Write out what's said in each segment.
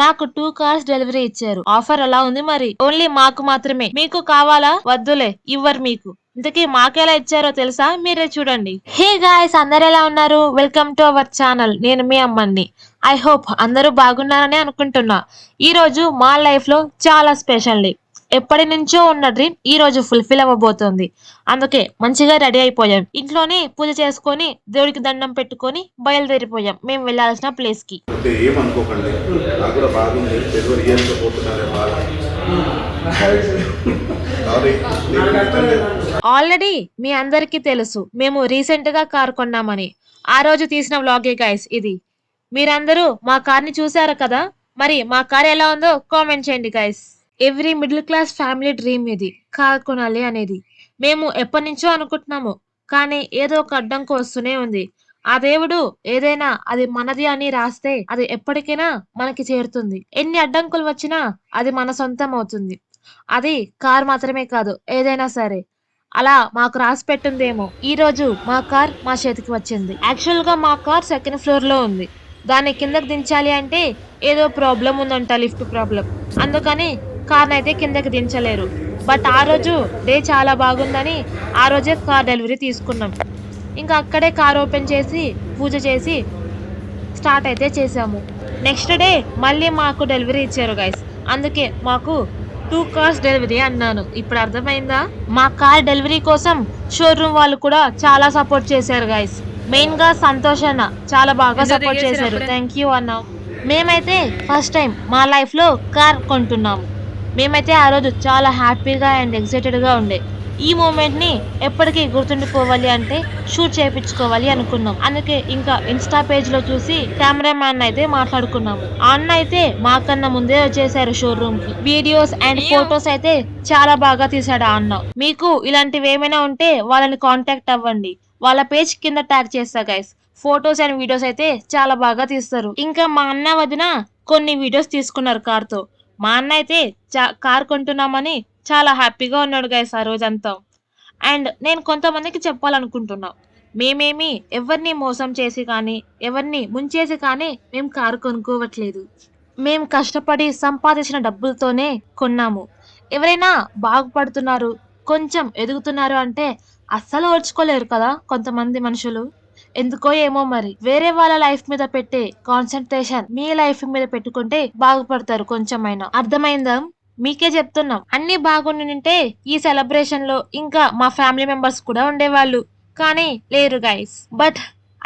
మాకు 2 cars delivery ఇచ్చారు. Offer అలా ఉంది మరి. ఓన్లీ మాకు మాత్రమే. మీకు కావాలా? వద్దులే ఇవ్వరు మీకు. ఇంతకీ మాకెలా ఇచ్చారో తెలుసా? మీరే చూడండి. హే గాయ్స్, అందరు ఎలా ఉన్నారు? Welcome to our channel. నేను మీ అమ్మని. ఐ హోప్ అందరూ బాగున్నారని అనుకుంటున్నా. ఈ రోజు మా లైఫ్ లో చాలా స్పెషల్ డే. ఎప్పటి నుంచో ఉన్న డ్రీమ్ ఈ రోజు ఫుల్ఫిల్ అవ్వబోతోంది. అందుకే మంచిగా రెడీ అయిపోయాం. ఇంట్లోనే పూజ చేసుకొని దేవుడికి దండం పెట్టుకొని బయలుదేరిపోయాం మేము వెళ్ళాల్సిన ప్లేస్ కి. అంటే ఏమనుకోకండి, నాకు కూడా బాగుంది. డెలివరీ చేయకపోతున్నారే బాగా. ఆల్రెడీ మీ అందరికీ తెలుసు మేము రీసెంట్ గా కార్ కొన్నామని. ఆ రోజు తీసిన వ్లాగే గైస్ ఇది. మీరందరూ మా కార్ ని చూసారు కదా. మరి మా కార్ ఎలా ఉందో కామెంట్ చేయండి guys. Every middle class family dream ఇది, కార్ కొనాలి అనేది. మేము ఎప్పటి నుంచో అనుకుంటున్నాము, కానీ ఏదో ఒక అడ్డంకి వస్తూనే ఉంది. ఆ దేవుడు ఏదైనా అది మనది అని రాస్తే అది ఎప్పటికైనా మనకి చేరుతుంది. ఎన్ని అడ్డంకులు వచ్చినా అది మన సొంతం అవుతుంది. అది కార్ మాత్రమే కాదు, ఏదైనా సరే. అలా మాకు రాసి పెట్టిందేమో ఈ రోజు మా కార్ మా చేతికి వచ్చింది. యాక్చువల్ గా మా కార్ సెకండ్ ఫ్లోర్ లో ఉంది. దాన్ని కిందకి దించాలి అంటే ఏదో ప్రాబ్లం ఉందంట, లిఫ్ట్ ప్రాబ్లం. అందుకని కార్ అయితే కిందకి దించలేరు. బట్ ఆ రోజు డే చాలా బాగుందని ఆ రోజే కార్ డెలివరీ తీసుకున్నాం. ఇంకా అక్కడే కార్ ఓపెన్ చేసి పూజ చేసి స్టార్ట్ అయితే చేసాము. నెక్స్ట్ డే మళ్ళీ మాకు డెలివరీ ఇచ్చారు గైస్. అందుకే మాకు 2 కార్స్ డెలివరీ అన్నాను. ఇప్పుడు అర్థమైందా? మా కార్ డెలివరీ కోసం షోరూమ్ వాళ్ళు కూడా చాలా సపోర్ట్ చేశారు గైస్. మెయిన్ గా సంతోష్ అన్న చాలా బాగా సపోర్ట్ చేశారు. థ్యాంక్ యూ అన్న. మేమైతే ఫస్ట్ టైం మా లైఫ్ లో కార్ కొంటున్నాము. మేమైతే ఆ రోజు చాలా హ్యాపీగా అండ్ ఎక్సైటెడ్ గా ఉండే. ఈ మూమెంట్ ని ఎప్పటికీ గుర్తుండిపోవాలి అంటే షూట్ చేయించుకోవాలి అనుకున్నాం. అందుకే ఇంకా ఇన్స్టా పేజ్ లో చూసి కెమెరామ్యాన్ అయితే మాట్లాడుకున్నాము. ఆ అన్న అయితే మాకన్నా ముందే వచ్చేసారు షోరూమ్ కి. వీడియోస్ అండ్ ఫొటోస్ అయితే చాలా బాగా తీసాడు ఆ అన్న. మీకు ఇలాంటివి ఏమైనా ఉంటే వాళ్ళని కాంటాక్ట్ అవ్వండి. వాళ్ళ పేజ్ కింద ట్యాగ్ చేస్తా గైస్. ఫొటోస్ అండ్ వీడియోస్ అయితే చాలా బాగా తీస్తారు. ఇంకా మా అన్న వదిన కొన్ని వీడియోస్ తీసుకున్నారు కార్ తో. మా అన్న అయితే కార్ కొంటున్నామని చాలా హ్యాపీగా ఉన్నాడు గైస్ ఆ రోజంతా. అండ్ నేను కొంతమందికి చెప్పాలనుకుంటున్నా, మేమేమి ఎవరిని మోసం చేసి కానీ ఎవరిని ముంచేసి కానీ మేము కారు కొనుక్కోవట్లేదు. మేము కష్టపడి సంపాదించిన డబ్బులతోనే కొన్నాము. ఎవరైనా బాగుపడుతున్నారు, కొంచెం ఎదుగుతున్నారు అంటే అస్సలు ఓర్చుకోలేరు కదా కొంతమంది మనుషులు. ఎందుకో ఏమో మరి వేరే వాళ్ళ లైఫ్ మీద పెట్టే కాన్సన్ట్రేషన్ మీ లైఫ్ మీద పెట్టుకుంటే బాగుపడతారు కొంచెమైనా. అర్థమైందా? మీకే చెప్తున్నాం. అన్ని బాగుండింటే ఈ సెలబ్రేషన్ లో ఇంకా మా ఫ్యామిలీ మెంబర్స్ కూడా ఉండేవాళ్ళు, కానీ లేరు గైస్. బట్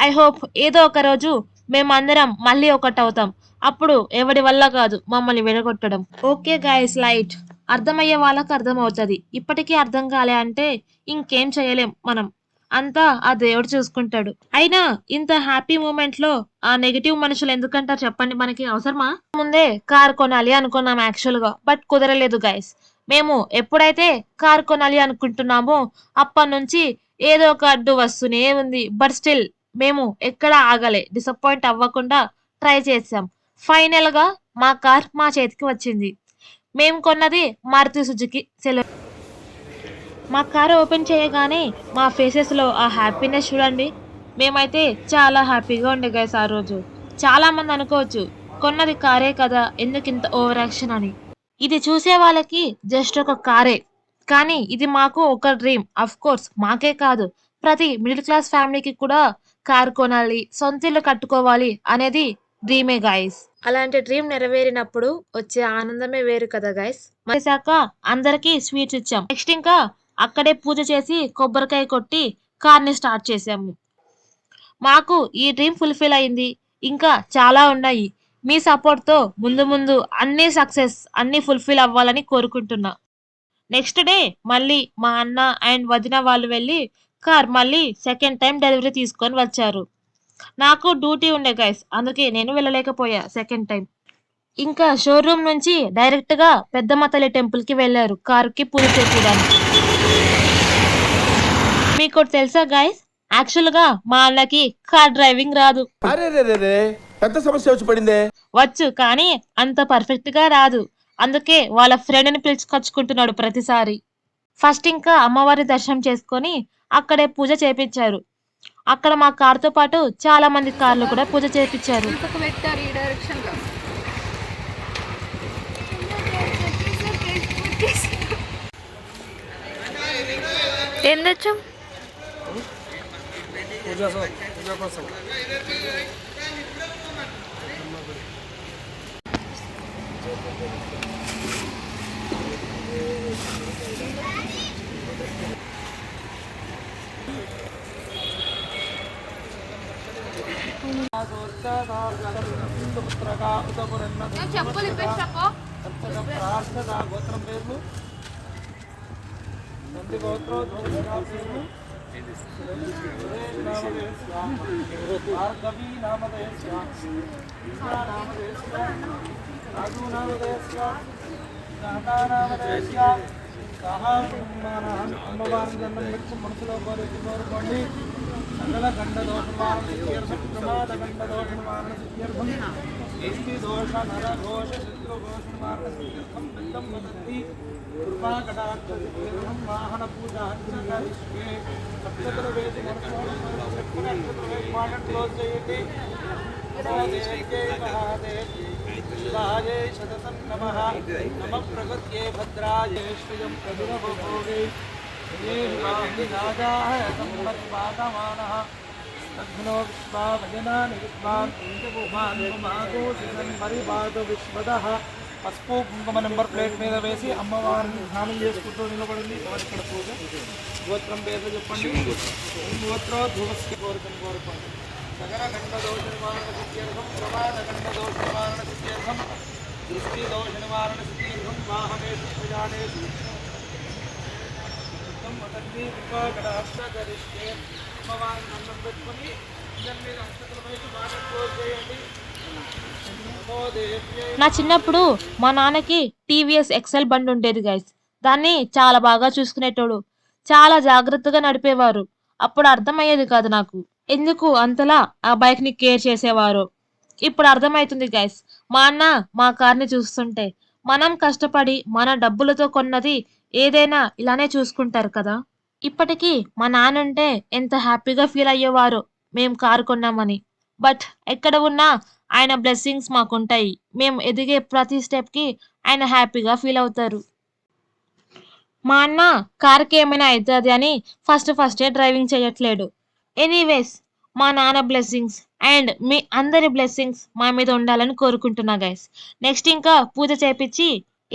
ఐ హోప్ ఏదో ఒక రోజు మేమందరం మళ్ళీ ఒకటవుతాం. అప్పుడు ఎవడి వల్ల కాదు మమ్మల్ని విడగొట్టడం. Okay guys, light. అర్థమయ్యే వాళ్ళకి అర్థం అవుతుంది. ఇప్పటికీ అర్థం కాలే అంటే ఇంకేం చేయలేం మనం. అంతా ఆ దేవుడు చూసుకుంటాడు. అయినా ఇంత హ్యాపీ మూమెంట్ లో ఆ నెగటివ్ మనుషులు ఎందుకంటారు చెప్పండి? మనకి అవసరమా? ముందే కార్ కొనాలి అనుకున్నాం యాక్చువల్ గా, బట్ కుదరలేదు గైస్. మేము ఎప్పుడైతే కార్ కొనాలి అనుకుంటున్నామో అప్పటి నుంచి ఏదో ఒక అడ్డు వస్తూనే ఉంది. బట్ స్టిల్ మేము ఎక్కడ ఆగలే, డిసప్పాయింట్ అవ్వకుండా ట్రై చేసాం. ఫైనల్ గా మా కార్ మా చేతికి వచ్చింది. మేము కొన్నది మారుతి సుజుకి సెలెరియో. మా కారు ఓపెన్ చేయగానే మా ఫేసెస్ లో ఆ హ్యాపీనెస్ చూడండి. మేమైతే చాలా హ్యాపీగా ఉండే గైస్ ఆ రోజు. చాలా మంది అనుకోవచ్చు, కొన్నది కారే కదా ఎందుకు ఇంత ఓవర్ యాక్షన్ అని. ఇది చూసే వాళ్ళకి జస్ట్ ఒక కారే, కానీ ఇది మాకు ఒక డ్రీమ్. అఫ్ కోర్స్ మాకే కాదు, ప్రతి మిడిల్ క్లాస్ ఫ్యామిలీకి కూడా కార్ కొనాలి, సొంత ఇల్లు కట్టుకోవాలి అనేది డ్రీమే గాయస్. అలాంటి డ్రీమ్ నెరవేరినప్పుడు వచ్చే ఆనందమే వేరు కదా గైస్. మరిసాక అందరికి స్వీట్స్ ఇచ్చాం. నెక్స్ట్ ఇంకా అక్కడే పూజ చేసి కొబ్బరికాయ కొట్టి కార్ ని స్టార్ట్ చేసాము. మాకు ఈ డ్రీమ్ ఫుల్ఫిల్ అయింది. ఇంకా చాలా ఉన్నాయి. మీ సపోర్ట్ తో ముందు ముందు అన్ని సక్సెస్ అన్ని ఫుల్ఫిల్ అవ్వాలని కోరుకుంటున్నా. నెక్స్ట్ డే మళ్ళీ మా అన్న అండ్ వదిన వాళ్ళు వెళ్ళి కార్ మళ్ళీ సెకండ్ టైం డెలివరీ తీసుకొని వచ్చారు. నాకు డ్యూటీ ఉండే గైస్, అందుకే నేను వెళ్ళలేకపోయా సెకండ్ టైం. ఇంకా షోరూమ్ నుంచి డైరెక్ట్ గా పెద్దమ్మ తల్లి టెంపుల్ కి వెళ్లారు కారుకి పూజ చేయించడానికి. మీకు తెలుసా గైస్, యాక్చువల్ గా మా అన్నకి కార్ డ్రైవింగ్ రాదు. పెద్ద సమస్య వచ్చి పడిందే. వచ్చు కానీ అంత పర్ఫెక్ట్ గా రాదు. అందుకే వాళ్ళ ఫ్రెండ్ ని పిలుచుకొచ్చుకుంటున్నాడు ప్రతిసారి. ఫస్ట్ ఇంకా అమ్మవారి దర్శనం చేసుకొని అక్కడే పూజ చేపించారు. అక్కడ మా కార్ తో పాటు చాలా మంది కార్లు కూడా పూజ చేపించారు. ఏం తెచ్చాం? పూజ కోసం గోత్రం పేర్లు నంది గోత్రోద్భవ భార్గవీ నామధేయస్య ఇంద్రా నామధేయస్య రాజు నామధేయస్య శాంతా నామధేయస్య అమ్మవారిని దండం పెట్టి మనసులో కోరుకోండి. సకల గండ దోషమాన సిద్ధ్యర్థం ప్రమాద గండ దోషమాన సిద్ధ్యర్థం ఏష్టి దోష నర దోష శత్రు దోష నివారణ సిద్ధ్యర్థం బృందం వదంతి కృపా కటాక్ష సిద్ధ్యర్థం వాహన పూజ అర్చకరిష్యే. సప్తకర వేది క్లోజ్ చేయండి. शिवाय शततं नमः नमः प्रगत्ये भद्राय श्रियं प्रभुरभोगे ये राजाः संपत्पादमानः तद्घ्नो विश्वा भजनानि विद्वान् मागोषिनं परिपाद विश्वदः. పసుపు కుంకుమ నెంబర్ ప్లేట్ మీద వేసి అమ్మవారిని స్నానం చేసుకుంటూ నిలబడింది. ఇక్కడ పూజ గోత్రం పేర్లు చెప్పండి. గోత్రోద్భవస్య కోరుకోండి. సగర గండ దోష నివారణ సిద్ధ్యర్థం ప్రమాద గండ దోష నివారణ సిద్ధ్యర్థం దృష్టి దోష నివారణ సిద్ధ్యర్థం వాహనేషు ప్రజానేషు వదంతి కృపాకటాక్షకరిష్యే. అమ్మవారిని దండం పెట్టుకొని ఇద్దరి మీద అక్షతల వైపు బాగా క్లోజ్ చేయండి. నా చిన్నప్పుడు మా నాన్నకి టీవీఎస్ ఎక్సెల్ బండి ఉండేది గైస్. దాన్ని చాలా బాగా చూసుకునేటోడు. చాలా జాగ్రత్తగా నడిపేవారు. అప్పుడు అర్థమయ్యేది కాదు నాకు ఎందుకు అంతలా ఆ బైక్ ని కేర్ చేసేవారు. ఇప్పుడు అర్థమవుతుంది గైస్. మా అన్న మా కార్ని చూస్తుంటే మనం కష్టపడి మన డబ్బులతో కొన్నది ఏదైనా ఇలానే చూసుకుంటారు కదా. ఇప్పటికీ మా నాన్నంటే ఎంత హ్యాపీగా ఫీల్ అయ్యేవారు మేము కారు కొన్నామని. బట్ ఎక్కడ ఉన్నా ఆయన బ్లెస్సింగ్స్ మాకుంటాయి. మేము ఎదిగే ప్రతి స్టెప్ కి ఆయన హ్యాపీగా ఫీల్ అవుతారు. మా అన్న కార్కి ఏమైనా అవుతుంది అని ఫస్టే డ్రైవింగ్ చేయట్లేడు. ఎనీవేస్ మా నాన్న బ్లెస్సింగ్స్ అండ్ మీ అందరి బ్లెస్సింగ్స్ మా మీద ఉండాలని కోరుకుంటున్నా గైస్. నెక్స్ట్ ఇంకా పూజ చేపించి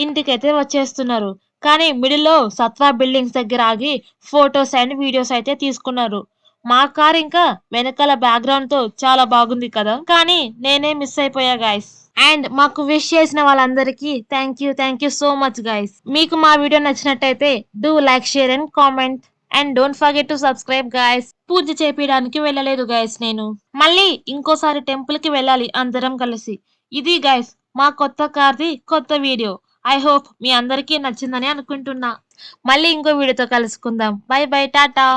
ఇంటికైతే వచ్చేస్తున్నారు. కానీ మిడిల్లో సత్వా బిల్డింగ్స్ దగ్గర ఆగి ఫొటోస్ అండ్ వీడియోస్ అయితే తీసుకున్నారు. మా కార్ ఇంకా వెనకాల బ్యాక్గ్రౌండ్ తో చాలా బాగుంది కదా. కానీ నేనే మిస్ అయిపోయా గైస్. అండ్ మాకు విష్ చేసిన వాళ్ళందరికీ thank you so much guys. మీకు మా వీడియో నచ్చినట్టయితే do like share and comment and don't forget to subscribe guys. పూజ చేపించడానికి వెళ్ళలేదు గైస్ నేను. మళ్ళీ ఇంకోసారి టెంపుల్ కి వెళ్ళాలి అందరం కలిసి. ఇది గైస్ మా కొత్త కార్ది కొత్త వీడియో. ఐ హోప్ మీ అందరికీ నచ్చిందని అనుకుంటున్నా. మళ్ళీ ఇంకో వీడియోతో కలుసుకుందాం. By by Tata.